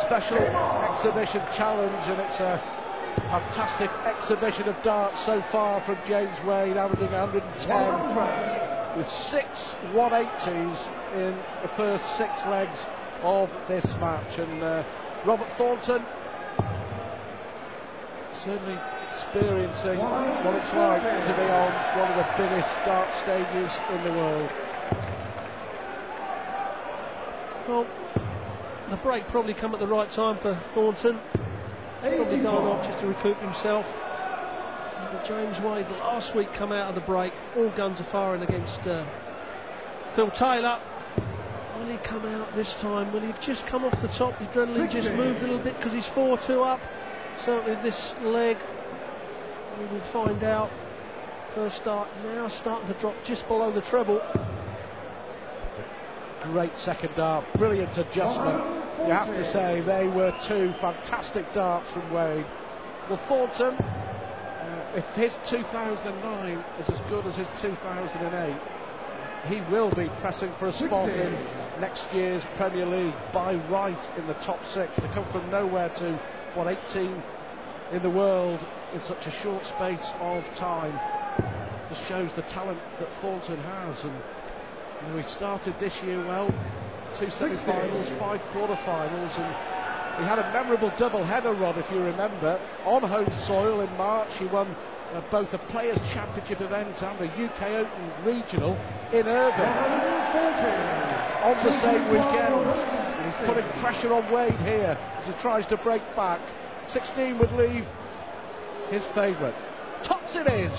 special exhibition challenge, and it's a fantastic exhibition of darts so far from James Wade, averaging 110 with 6 180s in the first 6 legs of this match. And Robert Thornton certainly experiencing what it's like to be on one of the biggest dart stages in the world. Well, the break probably come at the right time for Thornton. Probably going off just to recoup himself. But James Wade last week come out of the break, all guns are firing against Phil Taylor. Will he come out this time? Will he have just come off the top? The adrenaline just moved a little bit because he's 4-2 up. Certainly this leg, we will find out. First start now starting to drop just below the treble. Great second dart, brilliant adjustment. You have to say they were 2 fantastic darts from Wade. Well, Thornton, if his 2009 is as good as his 2008, he will be pressing for a spot in next year's Premier League by right in the top 6. To come from nowhere to, what, 18 in the world in such a short space of time just shows the talent that Thornton has. And you know, he started this year well, 2 semi-finals, 5 quarter-finals, and he had a memorable double-header, Rod, if you remember, on home soil in March. He won both a Players' Championship event and a UK Open Regional in Irvine on the same weekend. And he's putting pressure on Wade here as he tries to break back. 16 would leave his favourite. Tops it is.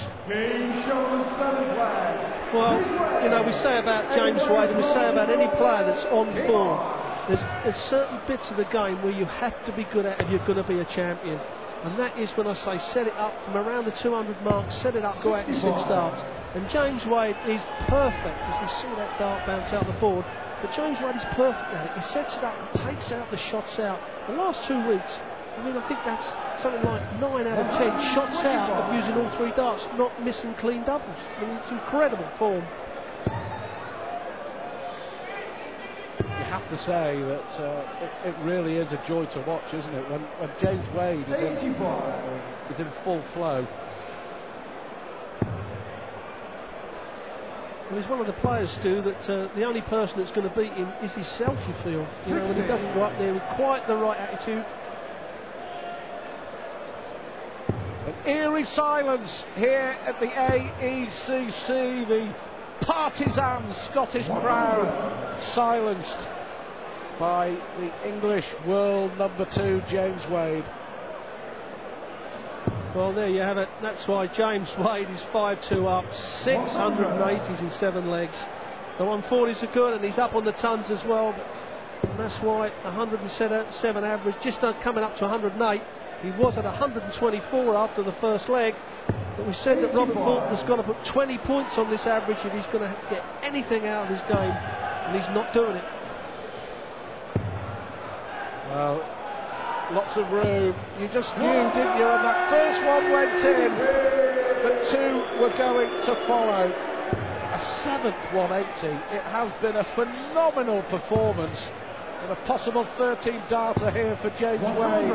Well, you know, we say about James Wade and we say about any player that's on form, there's certain bits of the game where you have to be good at if you're going to be a champion. And that is when I say set it up from around the 200 mark, set it up, go out in 6 darts. And James Wade is perfect, as we see that dart bounce out the board. But James Wade is perfect at it. He sets it up and takes out the shots out. The last 2 weeks, I mean, I think that's something like 9 out of 10 shots out of using all 3 darts, not missing clean doubles. I mean, it's incredible form. You have to say that it really is a joy to watch, isn't it? When James Wade is in full flow. Well, he's one of the players, Stu, that the only person that's going to beat him is himself, you feel. You know, when he doesn't go up there with quite the right attitude. An eerie silence here at the AECC. The partisan Scottish crowd silenced by the English world number 2, James Wade. Well, there you have it. That's why James Wade is 5-2 up, 680s in 7 legs. The 140s are good, and he's up on the tons as well. And that's why 107 average, just coming up to 108. He was at 124 after the first leg. But we said that Robert Thornton's got to put 20 points on this average if he's going to get anything out of his game, and he's not doing it. Well, lots of room. You just knew, didn't you, when that first one went in, that 2 were going to follow. A 7th 180. It has been a phenomenal performance, and a possible 13 darter here for James Wade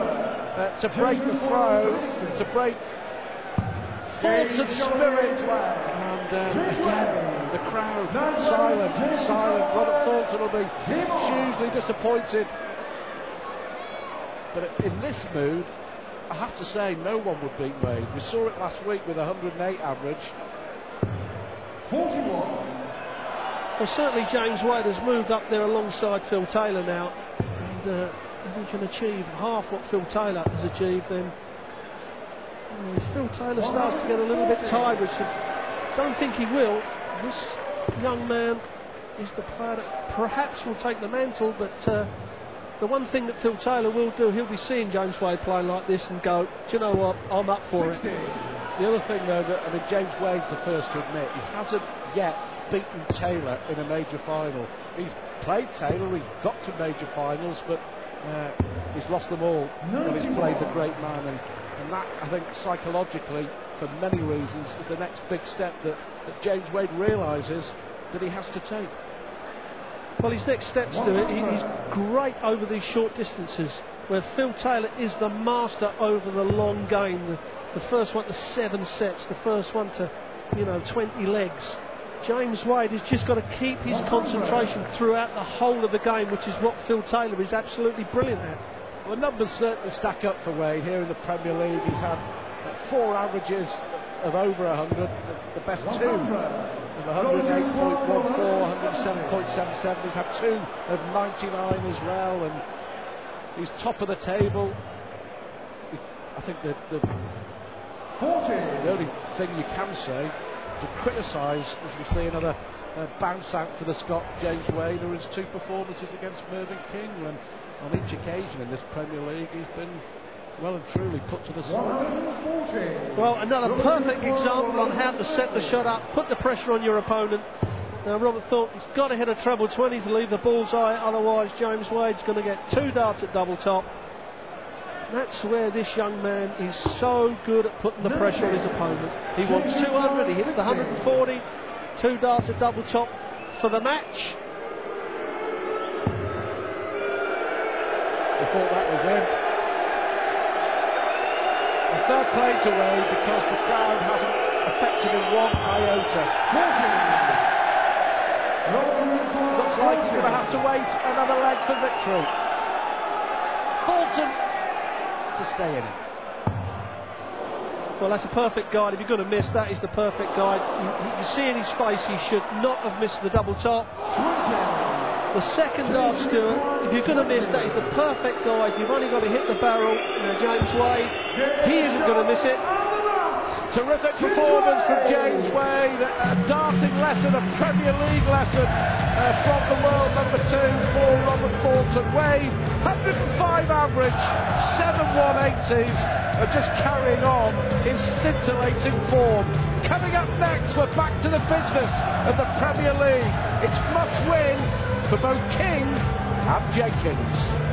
to break the throw, to break Thornton's spirit. And again, the crowd silent. Robert Thornton will be hugely disappointed. But in this mood, I have to say, no one would beat Wade. We saw it last week with 108 average. 41. Well, certainly James Wade has moved up there alongside Phil Taylor now, and if he can achieve half what Phil Taylor has achieved, then if Phil Taylor starts to get a little bit tired, which I don't think he will, this young man is the player that perhaps will take the mantle. But the one thing that Phil Taylor will do, he'll be seeing James Wade playing like this and go, do you know what, I'm up for it. The other thing, though, that, I mean, James Wade's the first to admit, he hasn't yet beaten Taylor in a major final. He's played Taylor, he's got to major finals, but he's lost them all when he's played the great man. And that, I think, psychologically, for many reasons, is the next big step that James Wade realises that he has to take. Well, his next steps to it, he's great over these short distances, where Phil Taylor is the master over the long game. The first one to 7 sets, the first one to, 20 legs. James Wade has just got to keep his concentration throughout the whole of the game, which is what Phil Taylor is absolutely brilliant at. Well, the numbers certainly stack up for Wade here in the Premier League. He's had 4 averages of over 100, the best 2 of 108.14, 107.77. He's had 2 of 99 as well, and he's top of the table. I think the only thing you can say to criticise, as we see another bounce out for the Scot, James Wade, are his 2 performances against Mervyn King, and on each occasion in this Premier League he's been well and truly put to the side. Well, another perfect example on how to set the shot up, put the pressure on your opponent. Now Robert Thornton's got to hit a treble 20 to leave the bullseye, otherwise James Wade's going to get 2 darts at double top. That's where this young man is so good at putting the pressure on his opponent. He wants 200, he hits the 140, 2 darts at double top for the match. I thought that was in. A fair play to Wade, because the crowd hasn't affected him 1 iota. Looks like he's going to have to wait another leg for victory. Thornton to stay in it. Well, that's a perfect guide. If you're going to miss, that is the perfect guide. You see in his face he should not have missed the double top. The second dart, Stuart, if you're going to miss, that is the perfect guide. You've only got to hit the barrel. Now James Wade, he isn't going to miss it. Terrific performance from James Wade, a darting lesson, a Premier League lesson from the world number 2 for Robert Thornton. Wade, 105 average, 7 180s, just carrying on in scintillating form. Coming up next, we're back to the business of the Premier League. It's must win for both King and Jenkins.